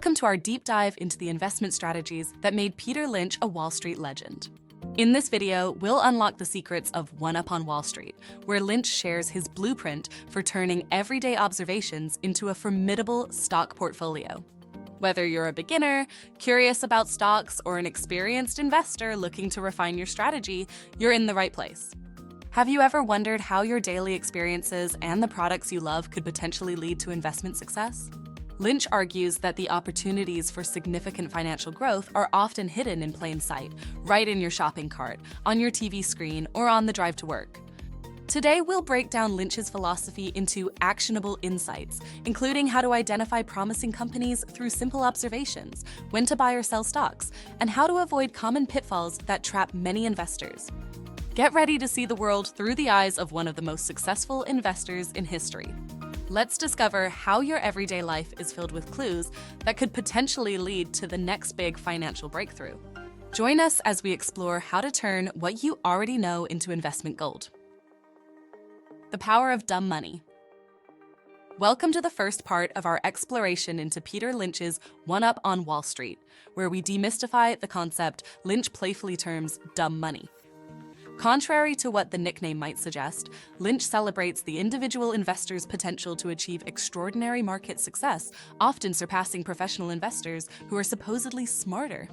Welcome to our deep dive into the investment strategies that made Peter Lynch a Wall Street legend. In this video, we'll unlock the secrets of One Up on Wall Street, where Lynch shares his blueprint for turning everyday observations into a formidable stock portfolio. Whether you're a beginner, curious about stocks, or an experienced investor looking to refine your strategy, you're in the right place. Have you ever wondered how your daily experiences and the products you love could potentially lead to investment success? Lynch argues that the opportunities for significant financial growth are often hidden in plain sight, right in your shopping cart, on your TV screen, or on the drive to work. Today, we'll break down Lynch's philosophy into actionable insights, including how to identify promising companies through simple observations, when to buy or sell stocks, and how to avoid common pitfalls that trap many investors. Get ready to see the world through the eyes of one of the most successful investors in history. Let's discover how your everyday life is filled with clues that could potentially lead to the next big financial breakthrough. Join us as we explore how to turn what you already know into investment gold. The power of dumb money. Welcome to the first part of our exploration into Peter Lynch's One Up on Wall Street, where we demystify the concept Lynch playfully terms dumb money. Contrary to what the nickname might suggest, Lynch celebrates the individual investor's potential to achieve extraordinary market success, often surpassing professional investors who are supposedly smarter.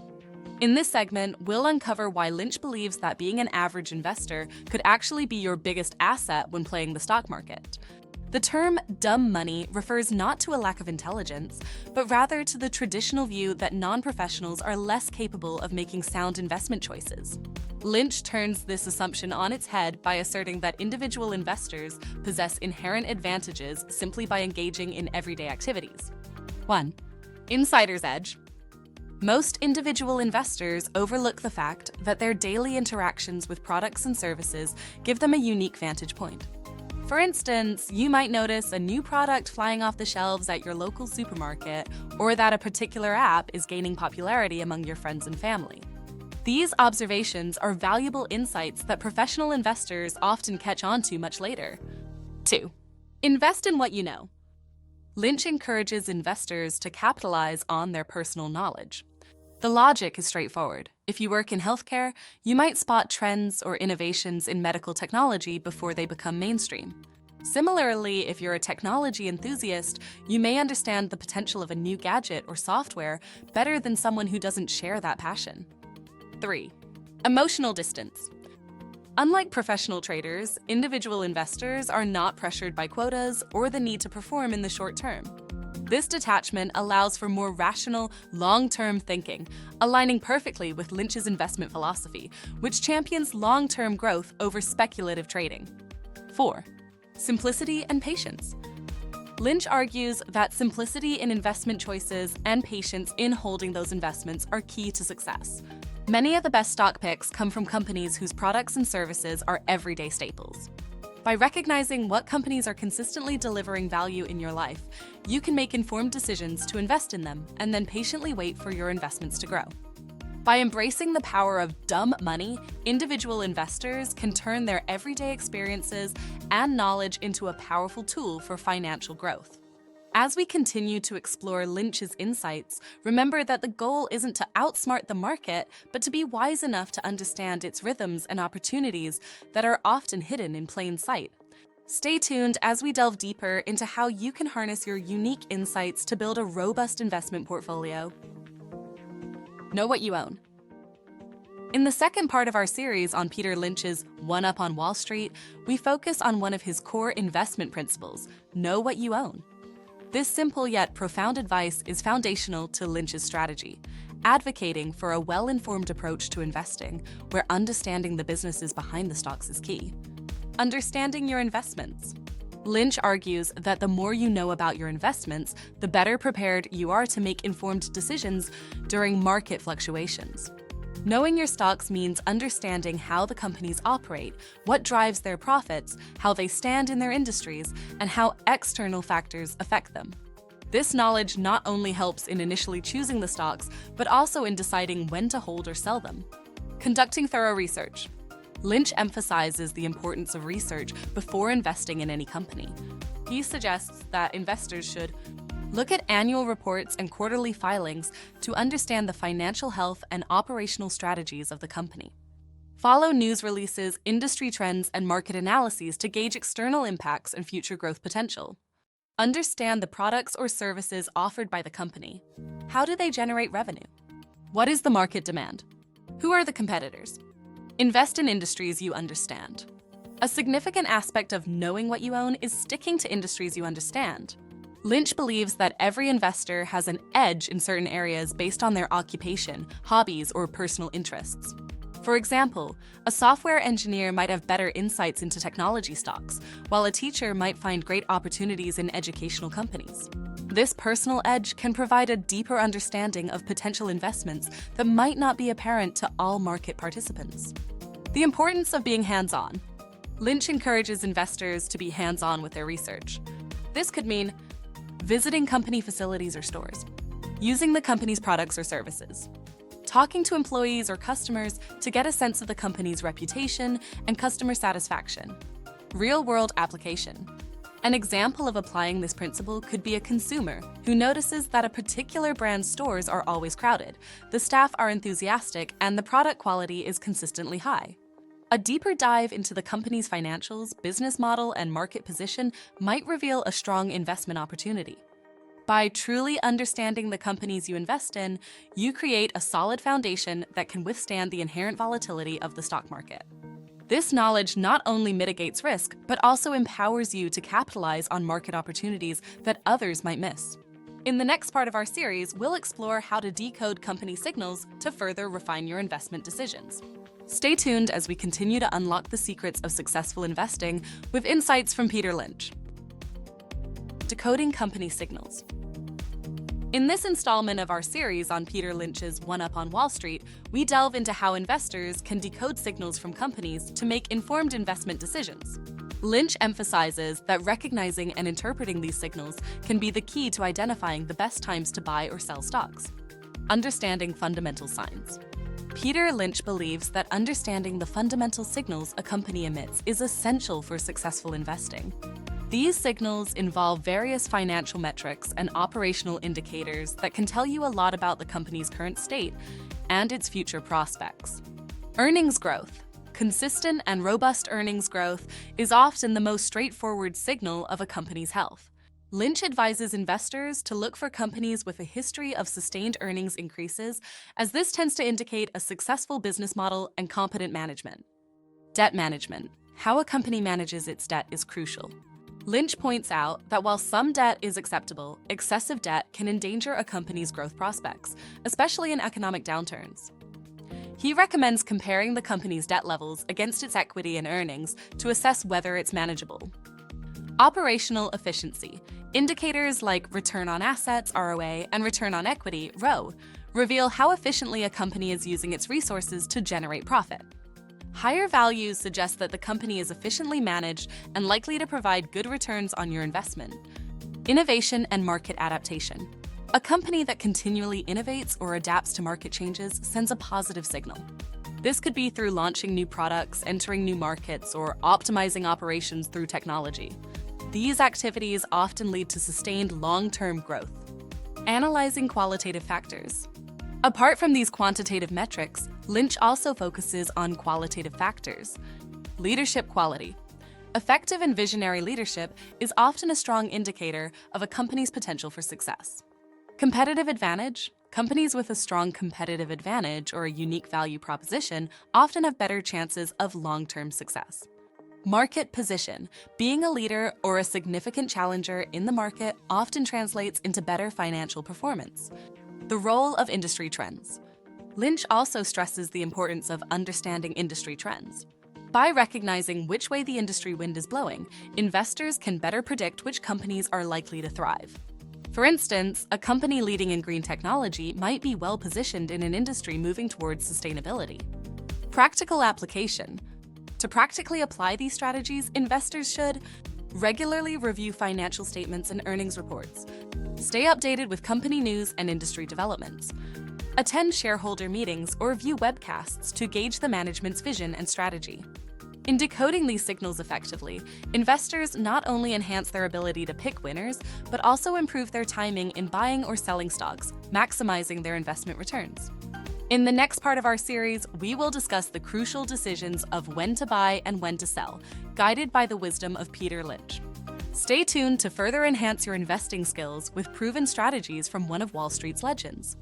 In this segment, we'll uncover why Lynch believes that being an average investor could actually be your biggest asset when playing the stock market. The term dumb money refers not to a lack of intelligence, but rather to the traditional view that non-professionals are less capable of making sound investment choices. Lynch turns this assumption on its head by asserting that individual investors possess inherent advantages simply by engaging in everyday activities. 1. Insider's edge. Most individual investors overlook the fact that their daily interactions with products and services give them a unique vantage point. For instance, you might notice a new product flying off the shelves at your local supermarket, or that a particular app is gaining popularity among your friends and family. These observations are valuable insights that professional investors often catch on to much later. 2. Invest in what you know. Lynch encourages investors to capitalize on their personal knowledge. The logic is straightforward. If you work in healthcare, you might spot trends or innovations in medical technology before they become mainstream. Similarly, if you're a technology enthusiast, you may understand the potential of a new gadget or software better than someone who doesn't share that passion. 3. Emotional distance. Unlike professional traders, individual investors are not pressured by quotas or the need to perform in the short term. This detachment allows for more rational, long-term thinking, aligning perfectly with Lynch's investment philosophy, which champions long-term growth over speculative trading. 4. Simplicity and patience. Lynch argues that simplicity in investment choices and patience in holding those investments are key to success. Many of the best stock picks come from companies whose products and services are everyday staples. By recognizing what companies are consistently delivering value in your life, you can make informed decisions to invest in them and then patiently wait for your investments to grow. By embracing the power of dumb money, individual investors can turn their everyday experiences and knowledge into a powerful tool for financial growth. As we continue to explore Lynch's insights, remember that the goal isn't to outsmart the market, but to be wise enough to understand its rhythms and opportunities that are often hidden in plain sight. Stay tuned as we delve deeper into how you can harness your unique insights to build a robust investment portfolio. Know what you own. In the second part of our series on Peter Lynch's One Up on Wall Street, we focus on one of his core investment principles: know what you own. This simple yet profound advice is foundational to Lynch's strategy, advocating for a well-informed approach to investing, where understanding the businesses behind the stocks is key. Understanding your investments. Lynch argues that the more you know about your investments, the better prepared you are to make informed decisions during market fluctuations. Knowing your stocks means understanding how the companies operate, what drives their profits, how they stand in their industries, and how external factors affect them. This knowledge not only helps in initially choosing the stocks, but also in deciding when to hold or sell them. Conducting thorough research. Lynch emphasizes the importance of research before investing in any company. He suggests that investors should Look at annual reports and quarterly filings to understand the financial health and operational strategies of the company. Follow news releases, industry trends, and market analyses to gauge external impacts and future growth potential. Understand the products or services offered by the company. How do they generate revenue? What is the market demand? Who are the competitors? Invest in industries you understand. A significant aspect of knowing what you own is sticking to industries you understand. Lynch believes that every investor has an edge in certain areas based on their occupation, hobbies, or personal interests. For example, a software engineer might have better insights into technology stocks, while a teacher might find great opportunities in educational companies. This personal edge can provide a deeper understanding of potential investments that might not be apparent to all market participants. The importance of being hands-on. Lynch encourages investors to be hands-on with their research. This could mean visiting company facilities or stores, using the company's products or services, talking to employees or customers to get a sense of the company's reputation and customer satisfaction. Real-world application. An example of applying this principle could be a consumer who notices that a particular brand's stores are always crowded, the staff are enthusiastic, and the product quality is consistently high. A deeper dive into the company's financials, business model, and market position might reveal a strong investment opportunity. By truly understanding the companies you invest in, you create a solid foundation that can withstand the inherent volatility of the stock market. This knowledge not only mitigates risk, but also empowers you to capitalize on market opportunities that others might miss. In the next part of our series, we'll explore how to decode company signals to further refine your investment decisions. Stay tuned as we continue to unlock the secrets of successful investing with insights from Peter Lynch. Decoding company signals. In this installment of our series on Peter Lynch's One Up on Wall Street, we delve into how investors can decode signals from companies to make informed investment decisions. Lynch emphasizes that recognizing and interpreting these signals can be the key to identifying the best times to buy or sell stocks. Understanding fundamental signs. Peter Lynch believes that understanding the fundamental signals a company emits is essential for successful investing. These signals involve various financial metrics and operational indicators that can tell you a lot about the company's current state and its future prospects. Earnings growth. Consistent and robust earnings growth is often the most straightforward signal of a company's health. Lynch advises investors to look for companies with a history of sustained earnings increases, as this tends to indicate a successful business model and competent management. Debt management. How a company manages its debt is crucial. Lynch points out that while some debt is acceptable, excessive debt can endanger a company's growth prospects, especially in economic downturns. He recommends comparing the company's debt levels against its equity and earnings to assess whether it's manageable. Operational efficiency. Indicators like return on assets, ROA, and return on equity, ROE, reveal how efficiently a company is using its resources to generate profit. Higher values suggest that the company is efficiently managed and likely to provide good returns on your investment. Innovation and market adaptation. A company that continually innovates or adapts to market changes sends a positive signal. This could be through launching new products, entering new markets, or optimizing operations through technology. These activities often lead to sustained long-term growth. Analyzing qualitative factors. Apart from these quantitative metrics, Lynch also focuses on qualitative factors. Leadership quality. Effective and visionary leadership is often a strong indicator of a company's potential for success. Competitive advantage. Companies with a strong competitive advantage or a unique value proposition often have better chances of long-term success. Market position. Being a leader or a significant challenger in the market often translates into better financial performance. The role of industry trends. Lynch also stresses the importance of understanding industry trends. By recognizing which way the industry wind is blowing, investors can better predict which companies are likely to thrive. For instance, a company leading in green technology might be well positioned in an industry moving towards sustainability. Practical application. To practically apply these strategies, investors should regularly review financial statements and earnings reports, stay updated with company news and industry developments, attend shareholder meetings or view webcasts to gauge the management's vision and strategy, In decoding these signals effectively, investors not only enhance their ability to pick winners, but also improve their timing in buying or selling stocks, maximizing their investment returns. In the next part of our series, we will discuss the crucial decisions of when to buy and when to sell, guided by the wisdom of Peter Lynch. Stay tuned to further enhance your investing skills with proven strategies from one of Wall Street's legends.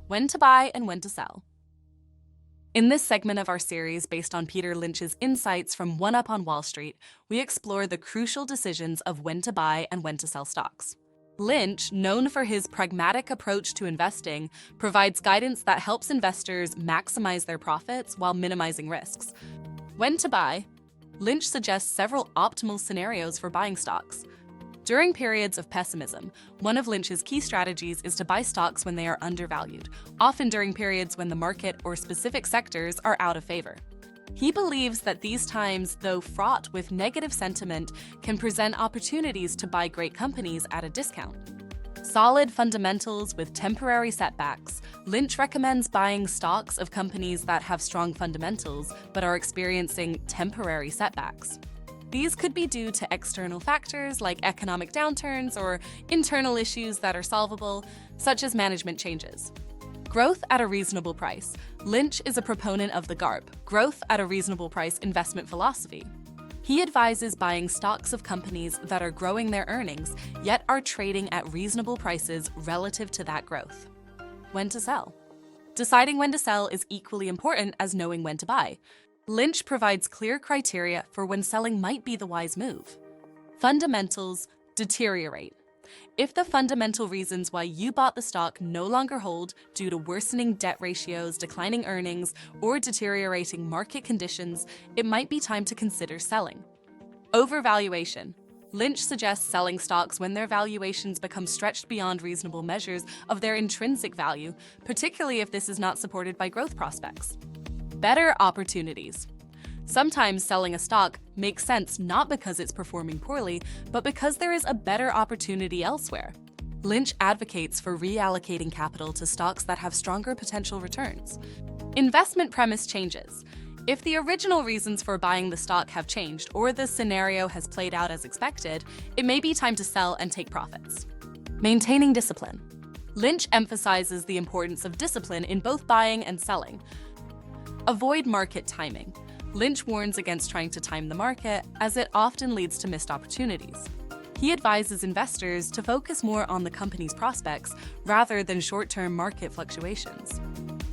When to buy and when to sell. In this segment of our series, based on Peter Lynch's insights from One Up on Wall Street, we explore the crucial decisions of when to buy and when to sell stocks. Lynch, known for his pragmatic approach to investing, provides guidance that helps investors maximize their profits while minimizing risks. When to buy, Lynch suggests several optimal scenarios for buying stocks. During periods of pessimism, one of Lynch's key strategies is to buy stocks when they are undervalued, often during periods when the market or specific sectors are out of favor. He believes that these times, though fraught with negative sentiment, can present opportunities to buy great companies at a discount. Solid fundamentals with temporary setbacks, Lynch recommends buying stocks of companies that have strong fundamentals but are experiencing temporary setbacks. These could be due to external factors like economic downturns or internal issues that are solvable, such as management changes. Growth at a reasonable price. Lynch is a proponent of the GARP, growth at a reasonable price investment philosophy. He advises buying stocks of companies that are growing their earnings, yet are trading at reasonable prices relative to that growth. When to sell. Deciding when to sell is equally important as knowing when to buy. Lynch provides clear criteria for when selling might be the wise move. Fundamentals deteriorate. If the fundamental reasons why you bought the stock no longer hold due to worsening debt ratios, declining earnings, or deteriorating market conditions, it might be time to consider selling. Overvaluation. Lynch suggests selling stocks when their valuations become stretched beyond reasonable measures of their intrinsic value, particularly if this is not supported by growth prospects. Better opportunities. Sometimes selling a stock makes sense not because it's performing poorly, but because there is a better opportunity elsewhere. Lynch advocates for reallocating capital to stocks that have stronger potential returns. Investment premise changes. If the original reasons for buying the stock have changed or the scenario has played out as expected, it may be time to sell and take profits. Maintaining discipline. Lynch emphasizes the importance of discipline in both buying and selling. Avoid market timing. Lynch warns against trying to time the market, as it often leads to missed opportunities. He advises investors to focus more on the company's prospects rather than short-term market fluctuations.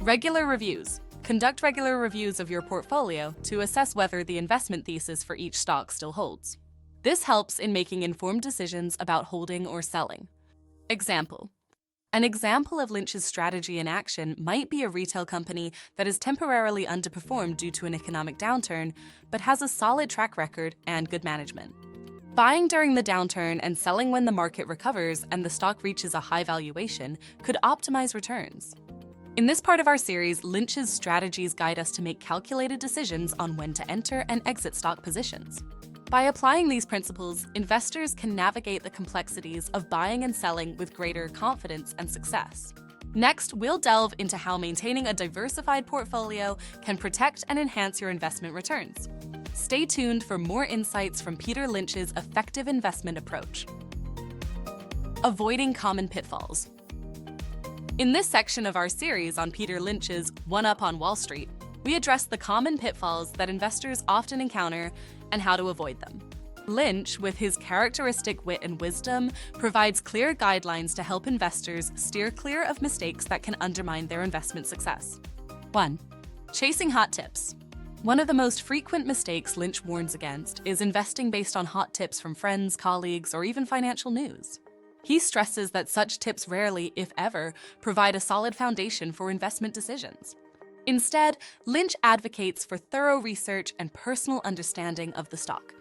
Regular reviews. Conduct regular reviews of your portfolio to assess whether the investment thesis for each stock still holds. This helps in making informed decisions about holding or selling. Example. An example of Lynch's strategy in action might be a retail company that is temporarily underperformed due to an economic downturn, but has a solid track record and good management. Buying during the downturn and selling when the market recovers and the stock reaches a high valuation could optimize returns. In this part of our series, Lynch's strategies guide us to make calculated decisions on when to enter and exit stock positions. By applying these principles, investors can navigate the complexities of buying and selling with greater confidence and success. Next, we'll delve into how maintaining a diversified portfolio can protect and enhance your investment returns. Stay tuned for more insights from Peter Lynch's effective investment approach. Avoiding common pitfalls. In this section of our series on Peter Lynch's One Up on Wall Street, we address the common pitfalls that investors often encounter and how to avoid them. Lynch, with his characteristic wit and wisdom, provides clear guidelines to help investors steer clear of mistakes that can undermine their investment success. 1. Chasing hot tips. One of the most frequent mistakes Lynch warns against is investing based on hot tips from friends, colleagues, or even financial news. He stresses that such tips rarely, if ever, provide a solid foundation for investment decisions. Instead, Lynch advocates for thorough research and personal understanding of the stock.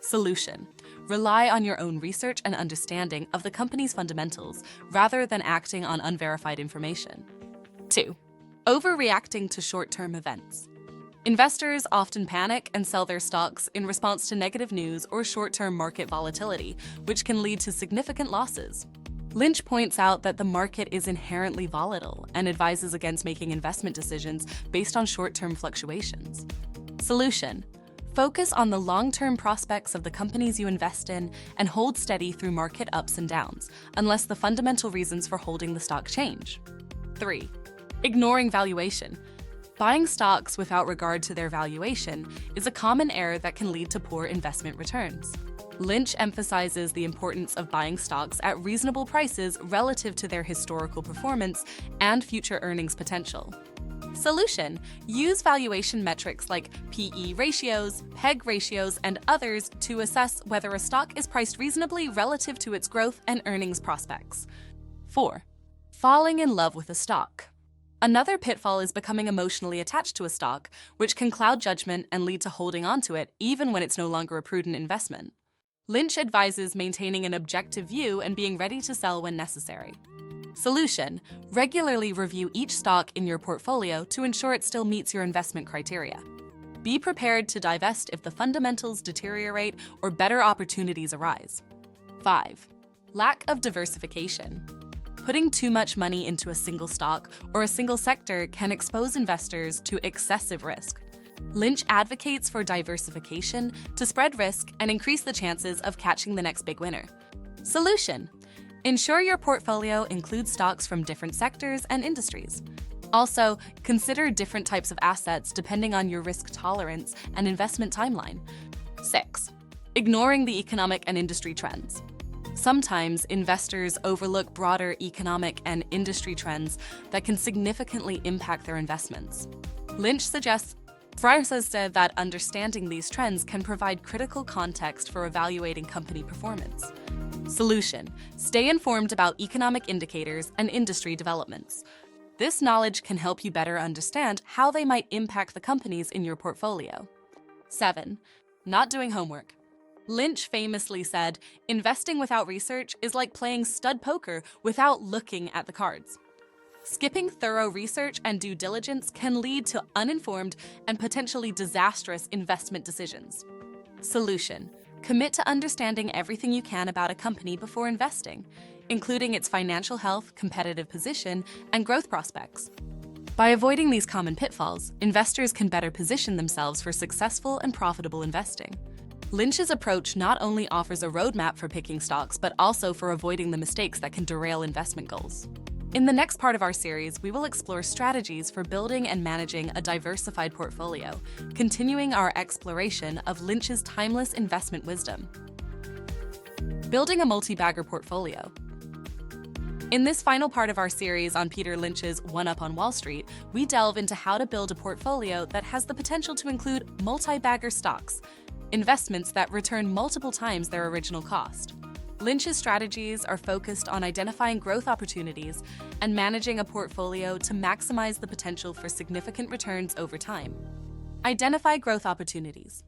Solution: rely on your own research and understanding of the company's fundamentals rather than acting on unverified information. 2. Overreacting to short-term events. Investors often panic and sell their stocks in response to negative news or short-term market volatility, which can lead to significant losses. Lynch points out that the market is inherently volatile and advises against making investment decisions based on short-term fluctuations. Solution: focus on the long-term prospects of the companies you invest in and hold steady through market ups and downs, unless the fundamental reasons for holding the stock change. 3. Ignoring valuation. Buying stocks without regard to their valuation is a common error that can lead to poor investment returns. Lynch emphasizes the importance of buying stocks at reasonable prices relative to their historical performance and future earnings potential. Solution: use valuation metrics like PE ratios, PEG ratios, and others to assess whether a stock is priced reasonably relative to its growth and earnings prospects. 4. Falling in love with a stock. Another pitfall is becoming emotionally attached to a stock, which can cloud judgment and lead to holding onto it even when it's no longer a prudent investment. Lynch advises maintaining an objective view and being ready to sell when necessary. Solution: regularly review each stock in your portfolio to ensure it still meets your investment criteria. Be prepared to divest if the fundamentals deteriorate or better opportunities arise. 5. Lack of diversification. Putting too much money into a single stock or a single sector can expose investors to excessive risk. Lynch advocates for diversification to spread risk and increase the chances of catching the next big winner. Solution: ensure your portfolio includes stocks from different sectors and industries. Also, consider different types of assets depending on your risk tolerance and investment timeline. 6. Ignoring the economic and industry trends. Sometimes investors overlook broader economic and industry trends that can significantly impact their investments. Lynch suggests that understanding these trends can provide critical context for evaluating company performance. Solution: stay informed about economic indicators and industry developments. This knowledge can help you better understand how they might impact the companies in your portfolio. 7. Not doing homework. Lynch famously said, "Investing without research is like playing stud poker without looking at the cards." Skipping thorough research and due diligence can lead to uninformed and potentially disastrous investment decisions. Solution: commit to understanding everything you can about a company before investing, including its financial health, competitive position, and growth prospects. By avoiding these common pitfalls, investors can better position themselves for successful and profitable investing. Lynch's approach not only offers a roadmap for picking stocks, but also for avoiding the mistakes that can derail investment goals. In the next part of our series, we will explore strategies for building and managing a diversified portfolio, continuing our exploration of Lynch's timeless investment wisdom. Building a multi-bagger portfolio. In this final part of our series on Peter Lynch's One Up on Wall Street, we delve into how to build a portfolio that has the potential to include multi-bagger stocks, investments that return multiple times their original cost. Lynch's strategies are focused on identifying growth opportunities and managing a portfolio to maximize the potential for significant returns over time. Identify growth opportunities.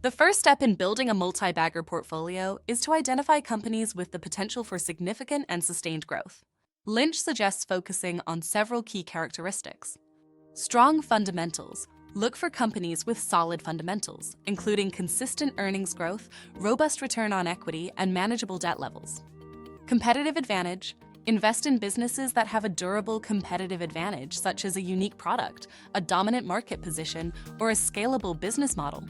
The first step in building a multi-bagger portfolio is to identify companies with the potential for significant and sustained growth. Lynch suggests focusing on several key characteristics. Strong fundamentals. Look for companies with solid fundamentals, including consistent earnings growth, robust return on equity, and manageable debt levels. Competitive advantage. Invest in businesses that have a durable competitive advantage, such as a unique product, a dominant market position, or a scalable business model.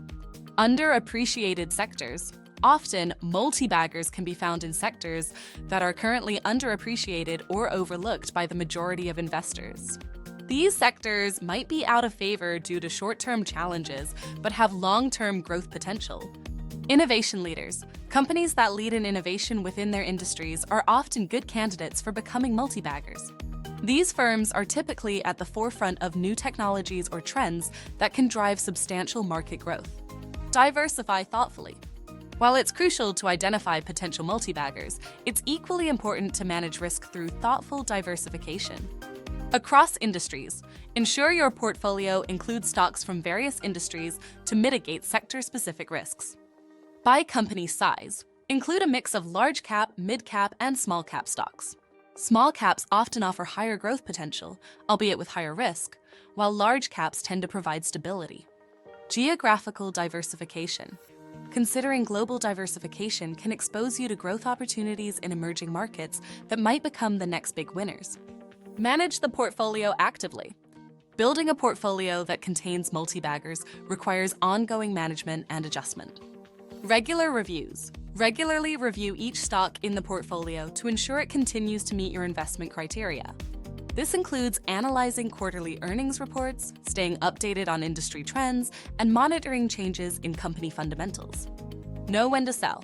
Underappreciated sectors. Often, multi-baggers can be found in sectors that are currently underappreciated or overlooked by the majority of investors. These sectors might be out of favor due to short-term challenges, but have long-term growth potential. Innovation leaders. Companies that lead in innovation within their industries are often good candidates for becoming multi-baggers. These firms are typically at the forefront of new technologies or trends that can drive substantial market growth. Diversify thoughtfully. While it's crucial to identify potential multi-baggers, it's equally important to manage risk through thoughtful diversification. Across industries, ensure your portfolio includes stocks from various industries to mitigate sector-specific risks. By company size, include a mix of large cap, mid cap, and small cap stocks. Small caps often offer higher growth potential, albeit with higher risk, while large caps tend to provide stability. Geographical diversification. Considering global diversification can expose you to growth opportunities in emerging markets that might become the next big winners. Manage the portfolio actively. Building a portfolio that contains multi-baggers requires ongoing management and adjustment. Regular reviews. Regularly review each stock in the portfolio to ensure it continues to meet your investment criteria. This includes analyzing quarterly earnings reports, staying updated on industry trends, and monitoring changes in company fundamentals. Know when to sell.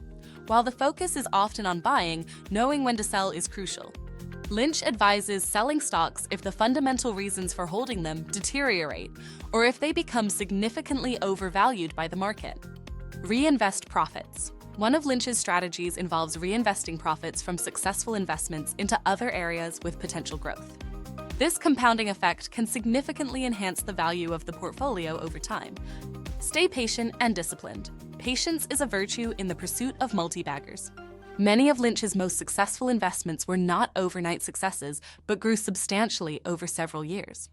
While the focus is often on buying, knowing when to sell is crucial. Lynch advises selling stocks if the fundamental reasons for holding them deteriorate or if they become significantly overvalued by the market. Reinvest profits. One of Lynch's strategies involves reinvesting profits from successful investments into other areas with potential growth. This compounding effect can significantly enhance the value of the portfolio over time. Stay patient and disciplined. Patience is a virtue in the pursuit of multi-baggers. Many of Lynch's most successful investments were not overnight successes, but grew substantially over several years.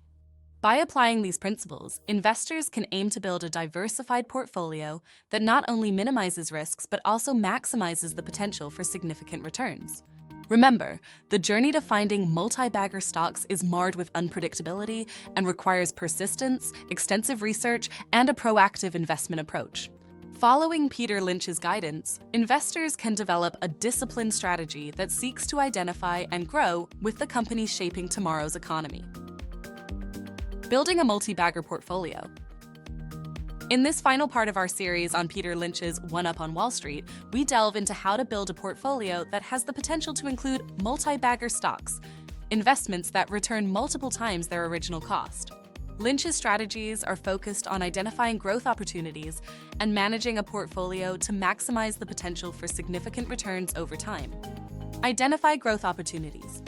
By applying these principles, investors can aim to build a diversified portfolio that not only minimizes risks, but also maximizes the potential for significant returns. Remember, the journey to finding multi-bagger stocks is marred with unpredictability and requires persistence, extensive research, and a proactive investment approach. Following Peter Lynch's guidance, investors can develop a disciplined strategy that seeks to identify and grow with the companies shaping tomorrow's economy. Building a multi-bagger portfolio. In this final part of our series on Peter Lynch's One Up on Wall Street, we delve into how to build a portfolio that has the potential to include multi-bagger stocks, investments that return multiple times their original cost. Lynch's strategies are focused on identifying growth opportunities and managing a portfolio to maximize the potential for significant returns over time. Identify growth opportunities.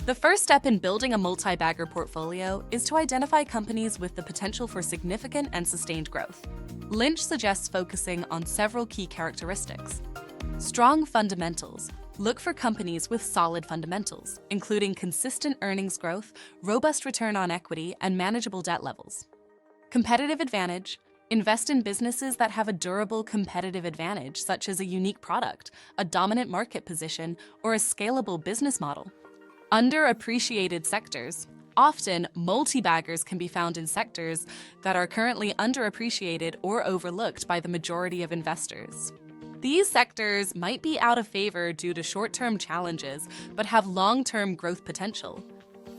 The first step in building a multi-bagger portfolio is to identify companies with the potential for significant and sustained growth. Lynch suggests focusing on several key characteristics. Strong fundamentals. Look for companies with solid fundamentals, including consistent earnings growth, robust return on equity, and manageable debt levels. Competitive advantage. Invest in businesses that have a durable competitive advantage, such as a unique product, a dominant market position, or a scalable business model. Underappreciated sectors. Often, multi-baggers can be found in sectors that are currently underappreciated or overlooked by the majority of investors. These sectors might be out of favor due to short-term challenges, but have long-term growth potential.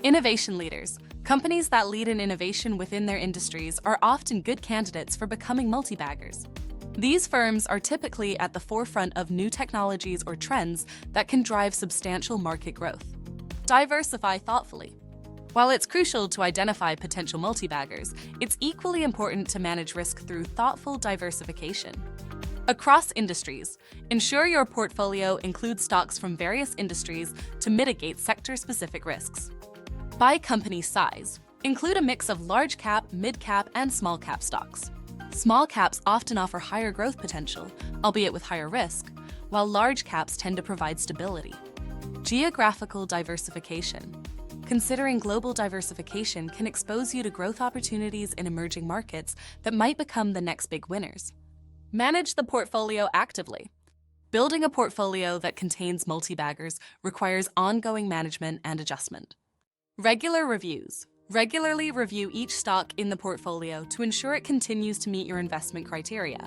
Innovation leaders. Companies that lead in innovation within their industries are often good candidates for becoming multi-baggers. These firms are typically at the forefront of new technologies or trends that can drive substantial market growth. Diversify thoughtfully. While it's crucial to identify potential multi-baggers, it's equally important to manage risk through thoughtful diversification. Across industries, ensure your portfolio includes stocks from various industries to mitigate sector-specific risks. By company size, include a mix of large cap, mid cap, and small cap stocks. Small caps often offer higher growth potential, albeit with higher risk, while large caps tend to provide stability. Geographical diversification. Considering global diversification can expose you to growth opportunities in emerging markets that might become the next big winners. Manage the portfolio actively. Building a portfolio that contains multi-baggers requires ongoing management and adjustment. Regular reviews. Regularly review each stock in the portfolio to ensure it continues to meet your investment criteria.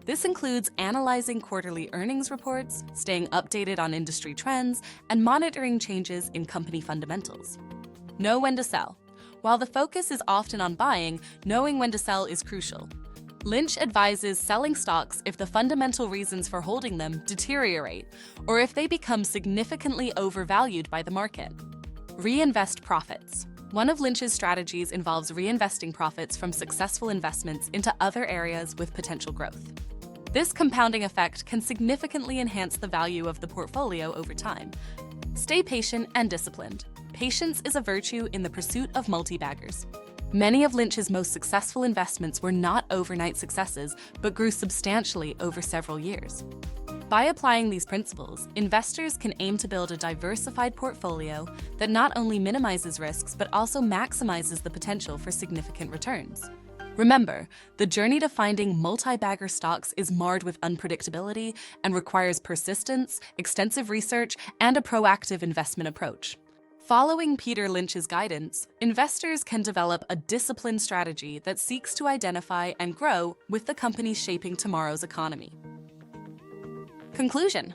This includes analyzing quarterly earnings reports, staying updated on industry trends, and monitoring changes in company fundamentals. Know when to sell. While the focus is often on buying, knowing when to sell is crucial. Lynch advises selling stocks if the fundamental reasons for holding them deteriorate or if they become significantly overvalued by the market. Reinvest profits. One of Lynch's strategies involves reinvesting profits from successful investments into other areas with potential growth. This compounding effect can significantly enhance the value of the portfolio over time. Stay patient and disciplined. Patience is a virtue in the pursuit of multi-baggers. Many of Lynch's most successful investments were not overnight successes, but grew substantially over several years. By applying these principles, investors can aim to build a diversified portfolio that not only minimizes risks, but also maximizes the potential for significant returns. Remember, the journey to finding multi-bagger stocks is marred with unpredictability and requires persistence, extensive research, and a proactive investment approach. Following Peter Lynch's guidance, investors can develop a disciplined strategy that seeks to identify and grow with the companies shaping tomorrow's economy. Conclusion.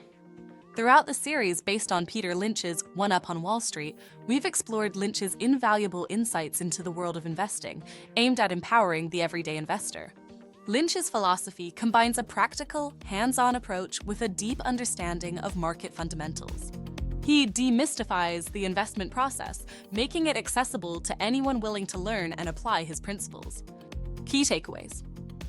Throughout the series based on Peter Lynch's One Up on Wall Street, we've explored Lynch's invaluable insights into the world of investing, aimed at empowering the everyday investor. Lynch's philosophy combines a practical, hands-on approach with a deep understanding of market fundamentals. He demystifies the investment process, making it accessible to anyone willing to learn and apply his principles. Key takeaways.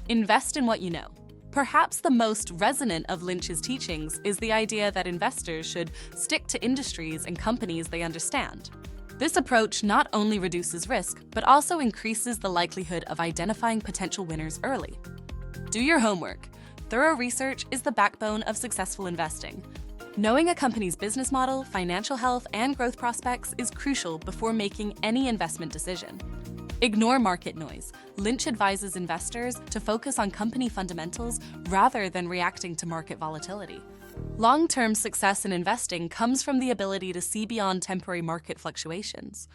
Invest in what you know. Perhaps the most resonant of Lynch's teachings is the idea that investors should stick to industries and companies they understand. This approach not only reduces risk, but also increases the likelihood of identifying potential winners early. Do your homework. Thorough research is the backbone of successful investing. Knowing a company's business model, financial health, and growth prospects is crucial before making any investment decision. Ignore market noise. Lynch advises investors to focus on company fundamentals rather than reacting to market volatility. Long-term success in investing comes from the ability to see beyond temporary market fluctuations.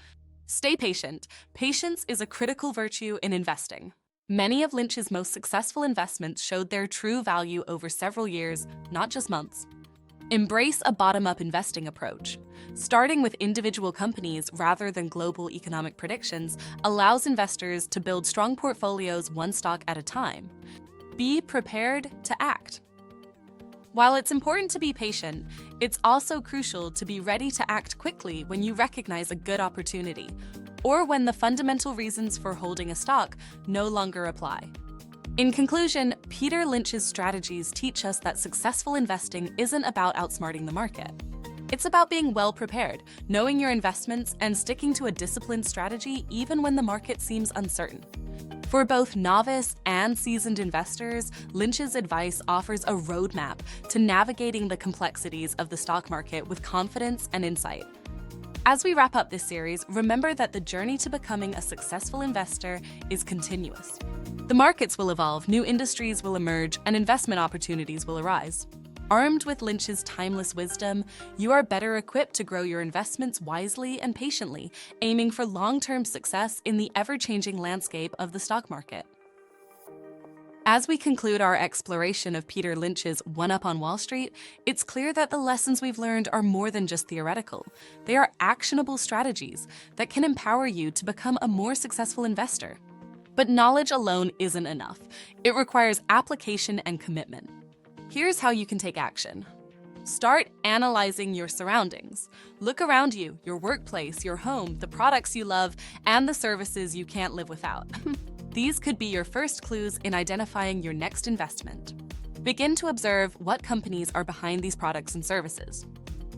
Stay patient. Patience is a critical virtue in investing. Many of Lynch's most successful investments showed their true value over several years, not just months. Embrace a bottom-up investing approach. Starting with individual companies rather than global economic predictions allows investors to build strong portfolios one stock at a time. Be prepared to act. While it's important to be patient, it's also crucial to be ready to act quickly when you recognize a good opportunity, or when the fundamental reasons for holding a stock no longer apply. In conclusion, Peter Lynch's strategies teach us that successful investing isn't about outsmarting the market. It's about being well prepared, knowing your investments, and sticking to a disciplined strategy even when the market seems uncertain. For both novice and seasoned investors, Lynch's advice offers a roadmap to navigating the complexities of the stock market with confidence and insight. As we wrap up this series, remember that the journey to becoming a successful investor is continuous. The markets will evolve, new industries will emerge, and investment opportunities will arise. Armed with Lynch's timeless wisdom, you are better equipped to grow your investments wisely and patiently, aiming for long-term success in the ever-changing landscape of the stock market. As we conclude our exploration of Peter Lynch's One Up on Wall Street, it's clear that the lessons we've learned are more than just theoretical. They are actionable strategies that can empower you to become a more successful investor. But knowledge alone isn't enough. It requires application and commitment. Here's how you can take action. Start analyzing your surroundings. Look around you, your workplace, your home, the products you love, and the services you can't live without. These could be your first clues in identifying your next investment. Begin to observe what companies are behind these products and services.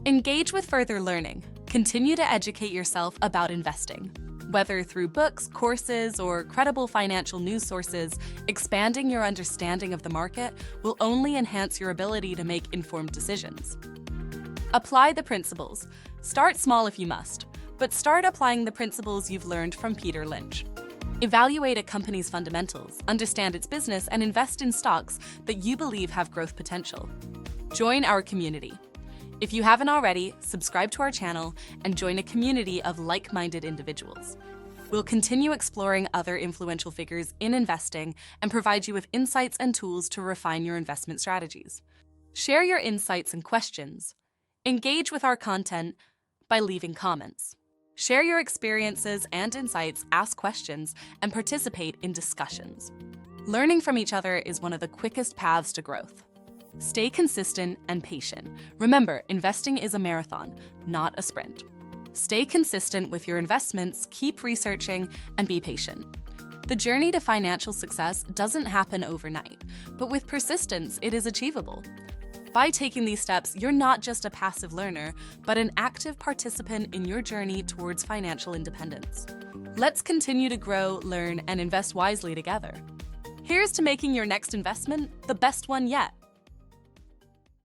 Engage with further learning. Continue to educate yourself about investing. Whether through books, courses, or credible financial news sources, expanding your understanding of the market will only enhance your ability to make informed decisions. Apply the principles. Start small if you must, but start applying the principles you've learned from Peter Lynch. Evaluate a company's fundamentals, understand its business, and invest in stocks that you believe have growth potential. Join our community. If you haven't already, subscribe to our channel and join a community of like-minded individuals. We'll continue exploring other influential figures in investing and provide you with insights and tools to refine your investment strategies. Share your insights and questions. Engage with our content by leaving comments. Share your experiences and insights, ask questions, and participate in discussions. Learning from each other is one of the quickest paths to growth. Stay consistent and patient. Remember, investing is a marathon, not a sprint. Stay consistent with your investments, keep researching, and be patient. The journey to financial success doesn't happen overnight, but with persistence, it is achievable. By taking these steps, you're not just a passive learner, but an active participant in your journey towards financial independence. Let's continue to grow, learn, and invest wisely together. Here's to making your next investment the best one yet.